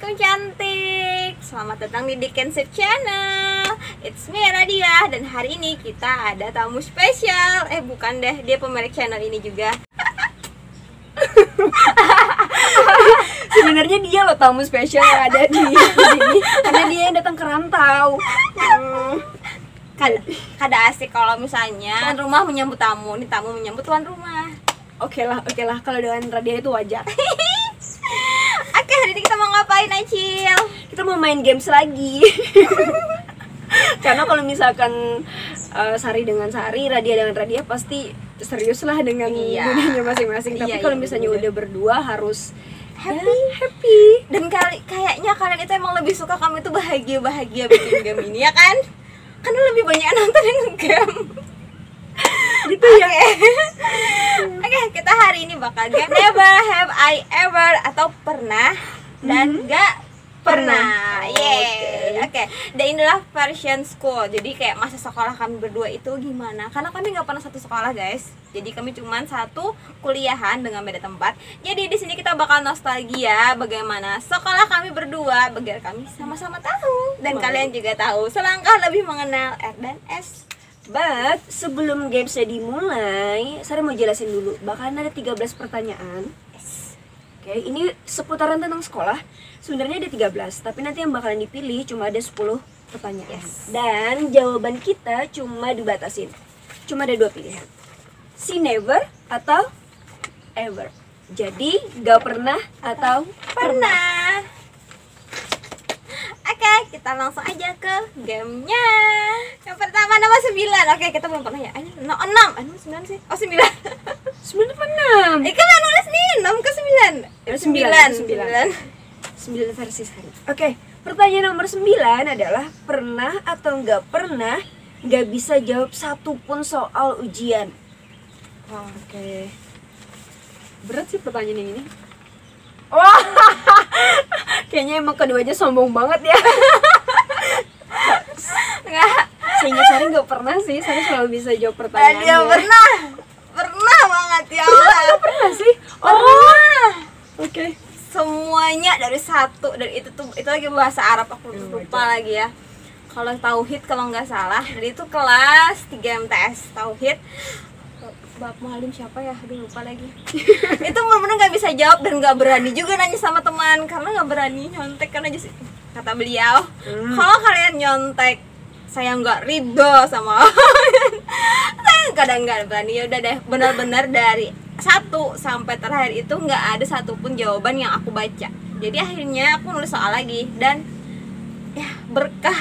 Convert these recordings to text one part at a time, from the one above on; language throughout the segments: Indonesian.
Assalamualaikum cantik. Selamat datang di Dikensip Channel. It's me Radia. Dan hari ini kita ada tamu spesial. Bukan deh, dia pemilik channel ini juga. Sebenarnya dia loh tamu spesial yang ada di sini karena dia yang datang ke rantau. Kada asik kalau misalnya tuan rumah menyambut tamu. Ini tamu menyambut tuan rumah. Oke lah, kalau dengan Radia itu wajar. Oke, hari ini kita mau ngapain, Acil? Kita mau main games lagi. Karena kalau misalkan Sari dengan Sari, Radia dengan Radia pasti serius lah dengan dunianya masing-masing. Tapi kalau misalnya udah berdua harus happy. Dan kayaknya kalian itu emang lebih suka kami itu bahagia bikin game ini, ya kan? Karena lebih banyak nontonin game. Gitu ya. Oke, kita hari ini bakal game Never Have I Ever atau pernah dan gak pernah. Yeay. Oke. Dan inilah version school. Jadi kayak masa sekolah kami berdua itu gimana? Karena kami nggak pernah satu sekolah, guys. Jadi kami cuma satu kuliahan dengan beda tempat. Jadi di sini kita bakal nostalgia bagaimana sekolah kami berdua, biar kami sama-sama tahu dan kalian juga tahu selangkah lebih mengenal R dan S. But sebelum gamesnya dimulai, Sari mau jelasin dulu. Bakalan ada 13 pertanyaan. Oke, ini seputaran tentang sekolah. Sebenarnya ada 13, tapi nanti yang bakalan dipilih cuma ada 10 pertanyaan. Dan jawaban kita cuma dibatasin. Cuma ada 2 pilihan. Si never atau ever. Jadi gak pernah atau Pernah. Oke, kita langsung aja ke gamenya. Yang pertama nomor 9. Oke, kita belum pernah ya. 6. 9 sih. Oh, 9. 9 apa 6? Kan yang nulis nih 6 ke 9. 9 versi Sari. Oke, pertanyaan nomor 9 adalah pernah atau nggak pernah nggak bisa jawab satupun soal ujian. Oke. Berat sih pertanyaan ini. Wah, kayaknya emang keduanya sombong banget ya. Enggak. Sehingga Sari nggak pernah sih, Sari selalu bisa jawab pertanyaannya. Dia pernah banget ya Allah. Pernah sih. Oke. Semuanya dari satu, dan itu lagi bahasa Arab, aku lupa lagi ya. Kalau tauhid kalau nggak salah, dari itu kelas 3 MTS tauhid. Bab Muhalim siapa ya? Aduh, lupa lagi. Itu benar-benar nggak bisa jawab dan nggak berani juga nanya sama teman karena nggak berani nyontek kan aja sih. Kata beliau, kalau kalian nyontek saya nggak ridho sama saya kadang nggak berani. Ya udah deh, benar-benar dari 1 sampai terakhir itu nggak ada satupun jawaban yang aku baca. Jadi akhirnya aku nulis soal lagi dan ya berkah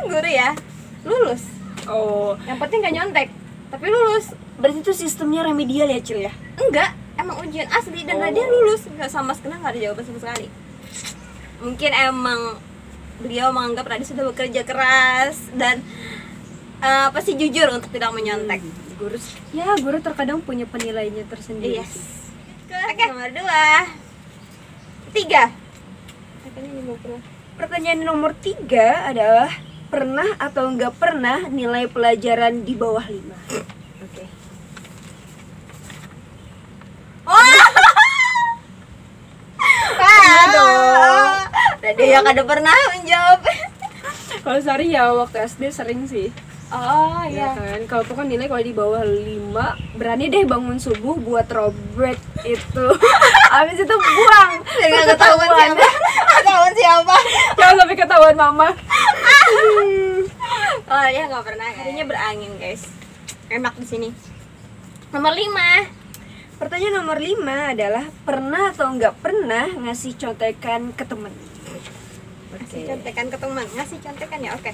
guru ya lulus. Oh, Yang penting nggak nyontek tapi lulus. berarti itu sistemnya remedial ya, Cil ya? Enggak, emang ujian asli dan dia lulus, nggak sama sekali, nggak ada jawaban sama sekali. Mungkin emang beliau menganggap Radhi sudah bekerja keras dan pasti jujur untuk tidak menyontek. Guru terkadang punya penilaiannya tersendiri. Yes. Oke, nomor 2. 3. Pertanyaan nomor 3 adalah pernah atau nggak pernah nilai pelajaran di bawah 5? Oke. Tadi yang ada pernah menjawab. Kalau Sari ya waktu SD sering sih. Oh Ya kan, kalau tuh kan nilai kalau di bawah 5 berani deh bangun subuh buat robek itu. Habis itu buang. Nggak ketahuan siapa. Jangan sampai ketahuan mama. Oh ya nggak pernah. Harinya berangin guys. Enak di sini. Nomor 5. Pertanyaan nomor 5 adalah pernah atau nggak pernah ngasih contekan ke temen? Ngasih contekan ke teman. Ngasih contekan ya, oke.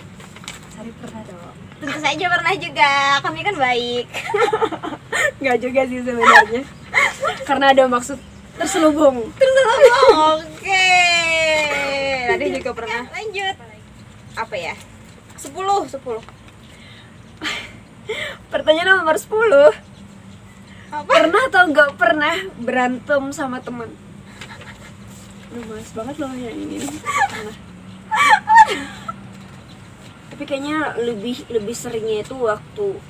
Sari pernah dong. Tentu saja pernah juga. Kami kan baik. Nggak juga sih sebenarnya. Karena ada maksud terselubung. Oke. Tadi juga pernah. Lanjut. Apa ya? 10. Pertanyaan nomor 10. Apa? Pernah atau nggak pernah berantem sama teman? Aduh, males banget loh yang ini. Pernah. Tapi kayaknya lebih seringnya itu waktu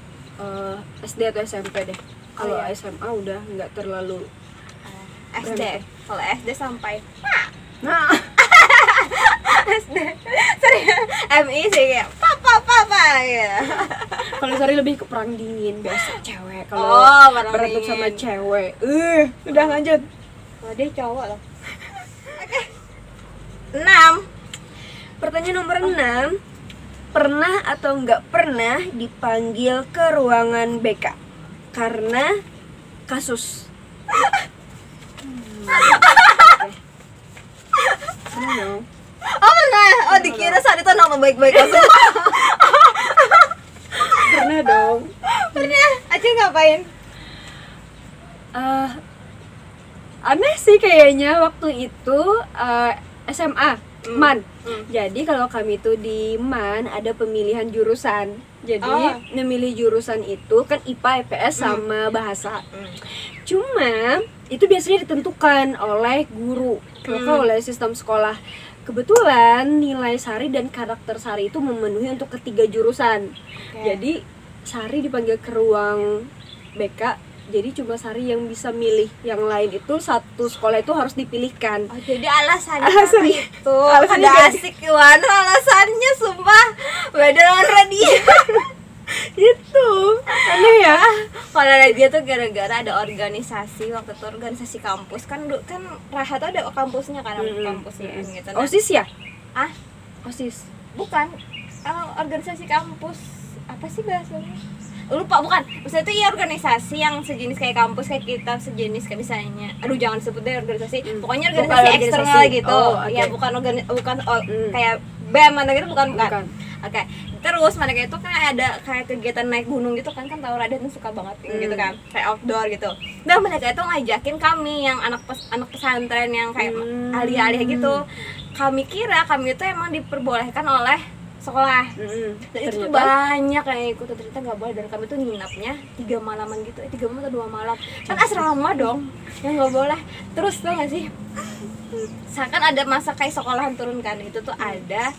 SD atau SMP deh. Kalau SMA udah nggak terlalu SD. Kalau SD sampai nah MI sih kayak papa ya. Kalau Sari lebih ke perang dingin, biasa cewek kalau perang berantem dingin. sama cewek. Udah lanjut. Oh, dia cowok loh. Oke. 6. Pertanyaan nomor 6. Pernah atau nggak pernah dipanggil ke ruangan BK karena kasus? Pernah dong. Oh pernah. Oh dikira saat itu nama baik-baik langsung. Pernah dong. Pernah. Acil ngapain? Aneh sih kayaknya waktu itu SMA MAN. Jadi kalau kami tuh di MAN ada pemilihan jurusan. Jadi memilih jurusan itu kan IPA, IPS sama bahasa. Cuma itu biasanya ditentukan oleh guru, bukan oleh sistem sekolah. Kebetulan nilai Sari dan karakter Sari itu memenuhi untuk ketiga jurusan. Jadi Sari dipanggil ke ruang BK. Jadi cuma Sari yang bisa milih, yang lain itu satu sekolah itu harus dipilihkan. Oh, jadi alasannya itu. Alasannya Ada asik Iwana alasannya sumpah. Beda dengan Radia. Itu aneh ya. Kalau Radia tuh gara-gara ada organisasi, waktu itu organisasi kampus kan Raha tuh ada kampusnya kan, kampusnya gitu. Nah, OSIS ya? OSIS. Bukan. Organisasi kampus. Apa sih bahasanya? Lupa, bukan. Maksudnya itu organisasi yang sejenis kayak kampus, kayak kita sejenis kayak misalnya. Aduh jangan sebut deh organisasi. Pokoknya organisasi eksternal gitu. Ya bukan kayak BEM atau gitu bukan. Oke. Terus mereka itu kan ada kayak kegiatan naik gunung gitu kan tahu Raden tuh suka banget gitu kan. Kayak outdoor gitu. Nah, mereka itu ngajakin kami yang anak pesantren yang kayak ahli-ahli gitu. Kami kira kami itu emang diperbolehkan oleh sekolah. Dan itu tuh banyak yang ikut, ternyata nggak boleh. Dan kami tuh nginapnya 3 malaman gitu, 3 malam atau 2 malam. Kan asrama dong, yang nggak boleh. Terus tau gak sih, seakan ada masa kayak sekolahan turun kan, itu tuh ada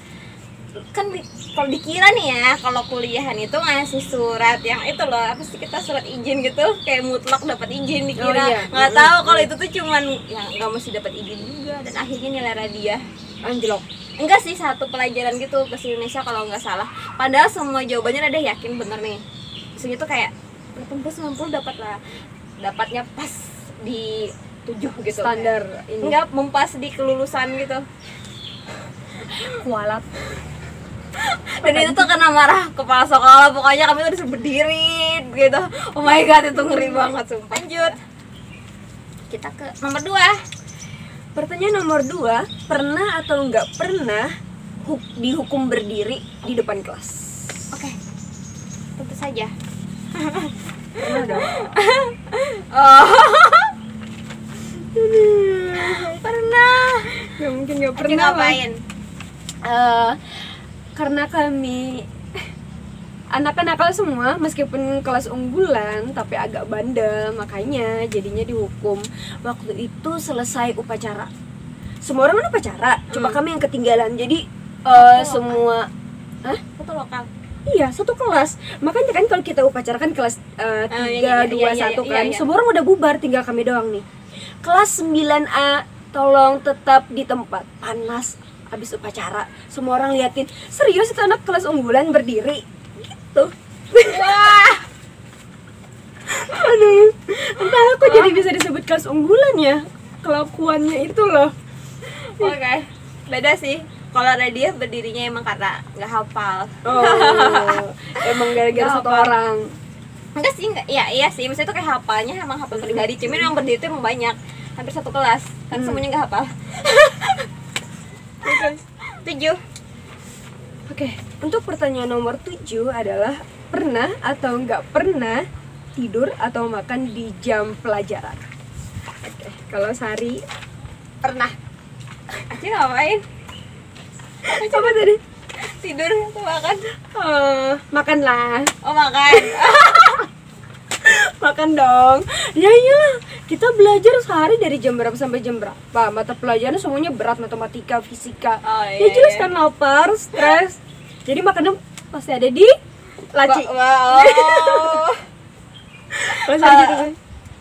kan kalau dikira nih ya, kalau kuliahan itu ngasih surat yang itu loh, apa sih, kita surat izin gitu, kayak mutlak dapat izin dikira. Nggak tahu kalau itu tuh cuman ya nggak mesti dapat izin juga. Dan akhirnya nilai Radia anjlok. Enggak sih, satu pelajaran gitu ke Indonesia kalau nggak salah. Padahal semua jawabannya ada yakin bener nih. Maksudnya tuh kayak 80-90 dapat lah. Dapatnya pas di 7 gitu. Standar ini. Enggak mempas di kelulusan gitu. Kualat. Dan itu tuh kena marah kepala sekolah. Pokoknya kami tuh disuruh berdiri gitu. Oh my god, itu ngeri banget sumpah. Lanjut. Kita ke nomor 2. Pertanyaan nomor 2, pernah atau nggak pernah dihukum berdiri di depan kelas? Oke. Tentu saja. Pernah dong. Oh. Pernah. Gak mungkin nggak Acil pernah. ngapain? Karena kami anak-anak nakal semua, meskipun kelas unggulan tapi agak bandel, makanya jadinya dihukum. Waktu itu selesai upacara, semua orang kan upacara, cuma kami yang ketinggalan. Jadi semua Satu lokal. iya, satu kelas. Makanya kan kalau kita upacara kan kelas 3, 2, 1 kan, iya. semua orang udah bubar, tinggal kami doang nih. Kelas 9A tolong tetap di tempat, panas habis upacara. Semua orang liatin, serius itu anak kelas unggulan berdiri gitu. Wah. Aduh, entah aku jadi bisa disebut kelas unggulan ya, kelakuannya itu loh. Oke. Beda sih. Kalau Radia berdirinya emang karena nggak hafal. Oh, emang gara-gara Nggak satu hafal. orang. Enggak sih, enggak. Ya, iya sih. Maksudnya itu kayak hafalnya emang hafal pribadi. Cuma yang berdiri itu emang banyak. Hampir satu kelas. Kan semuanya nggak hafal. 7. Oke, untuk pertanyaan nomor 7 adalah pernah atau nggak pernah tidur atau makan di jam pelajaran? Oke, kalau Sari Pernah. Acil ngapain? apa tadi? Tidur atau makan? Makan lah, Oh, makan. makan dong. Ya iyalah, kita belajar sehari dari jam berapa sampai jam berapa. Mata pelajaran semuanya berat, matematika, fisika. Oh, Ya jelas kan lapar, stres. Jadi makannya pasti ada di laci. Wow. Kalau Sari gitu sih.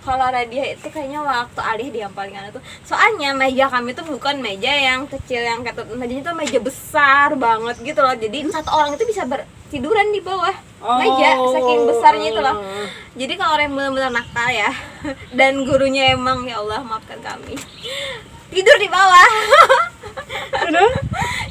Kalau Radia itu kayaknya waktu Alih dia yang paling aneh tuh. Soalnya meja kami tuh bukan meja yang kecil yang kata mejanya tuh meja besar banget gitu loh. Jadi satu orang itu bisa tiduran di bawah meja saking besarnya itu loh. Jadi kalau orang yang benar-benar nakal ya dan gurunya emang ya Allah maafkan kami. Tidur di bawah.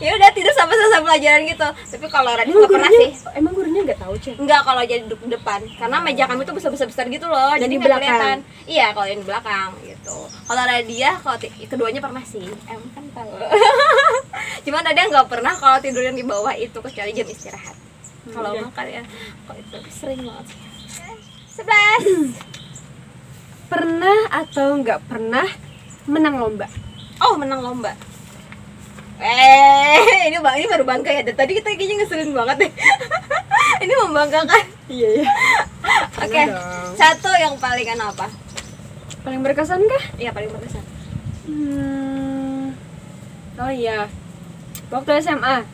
Ya udah tidur sampai selesai pelajaran gitu. Tapi kalau Radia nggak pernah sih. Emang gurunya nggak tahu, Cek? Enggak, kalau jadi duduk di depan. Karena meja kami tuh besar-besar gitu loh. Dan jadi di nggak belakang. kelihatan. Iya, kalau yang di belakang gitu. Kalau Radia kalau keduanya pernah sih. Emang kan tahu. Cuman Radia nggak pernah kalau tidur yang di bawah itu kecuali jam istirahat. Kalau makan ya kok itu sering banget sih. 11. Pernah atau nggak pernah menang lomba? Oh, menang lomba. Ini baru bangga ya. Dan tadi kita kayaknya ngeselin banget deh. Ini membanggakan. Iya. Oke. Satu yang paling apa? Paling berkesan kah? Iya, paling berkesan. Oh iya. Waktu SMA.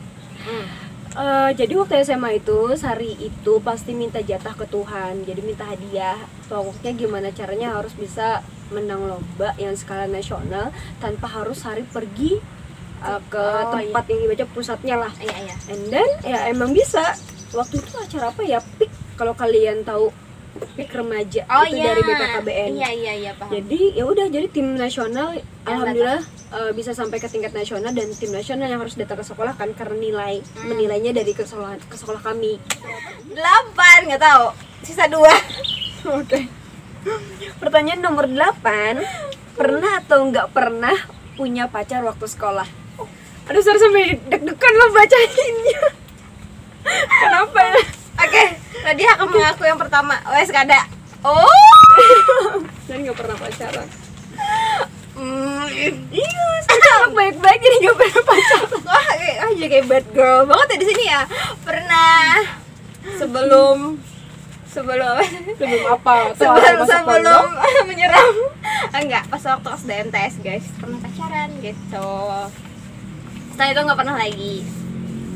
Jadi waktu SMA itu Sari itu pasti minta jatah ke Tuhan. Jadi minta hadiah. Pokoknya gimana caranya harus bisa menang lomba yang skala nasional tanpa harus Sari pergi ke tempat yang dibaca pusatnya lah. Iya. And then ya emang bisa. Waktu itu acara apa ya? PIK, kalau kalian tahu PIK remaja itu dari BKKBN. Iya, paham. Jadi ya udah, jadi tim nasional alhamdulillah bisa sampai ke tingkat nasional, dan tim nasional yang harus datang ke sekolah kan karena menilainya dari ke sekolah kami. 8, nggak tahu. Sisa 2. Oke. Pertanyaan nomor 8. Pernah atau nggak pernah punya pacar waktu sekolah? Aduh, Sari sampai deg-degan lo bacainnya. Kenapa ya? Oke, tadi akan mengaku yang pertama. Wes kada. Oh. Sari nggak pernah pacaran. Iya, Anak baik-baik jadi nggak pernah pacaran. Wah, jadi kayak bad girl banget ya di sini ya. Pernah sebelum apa? Sebelum menyeram. Enggak, pas waktu SDMTS guys, pernah pacaran gitu. Setelah itu nggak pernah lagi.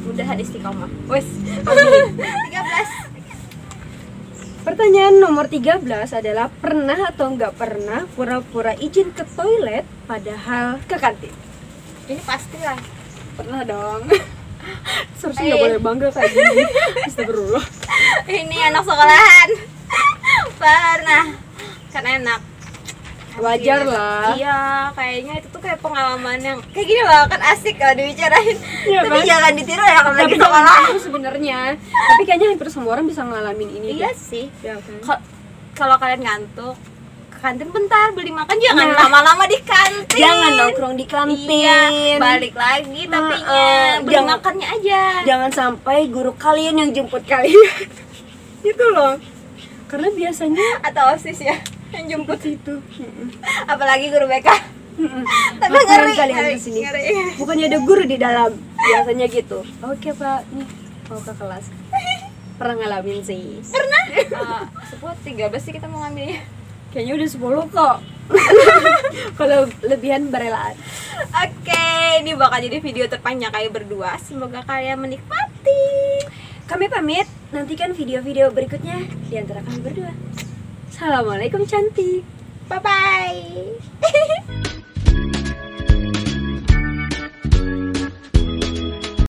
Udah hadis istiqomah. Wes. 13. Pertanyaan nomor 13 adalah pernah atau nggak pernah pura-pura izin ke toilet padahal ke kantin? Ini pasti lah. Pernah dong. Seharusnya nggak boleh bangga kayak gini. Astagfirullah. Ini anak sekolahan. Pernah. Kan enak. Wajar lah. Iya, kayaknya itu tuh kayak pengalaman yang kayak gini loh, kan asik kalau dibicarain. Iya, Tapi kan? jangan ditiru ya kalau lagi Tapi sekolah. itu sebenarnya. Tapi kayaknya hampir semua orang bisa ngalamin ini. Iya deh. sih. Ya, kan? Kalau kalian ngantuk ke kantin bentar beli makan, jangan Nah. lama-lama di kantin. Jangan nongkrong di kantin. Iya, balik lagi tapinya beli jangan- makannya aja. Jangan sampai guru kalian yang jemput kalian. Itu loh. Karena biasanya Atau OSIS ya yang jemput. itu. Apalagi guru BK. Tapi Laporan ngeri, kalian ngeri, ke sini. ngeri. Bukannya ada guru di dalam. Biasanya gitu. Oke, Pak. Nih, mau ke kelas. Pernah ngalamin sih. Pernah? 13 sih kita mau ngambilnya. Kayaknya udah 10 kok. Kalau lebihan berelaan. Oke, ini bakal jadi video terpanjang kayak berdua. Semoga kalian menikmati. Kami pamit. Nantikan video-video berikutnya di antara kami berdua. Assalamualaikum cantik. Bye bye.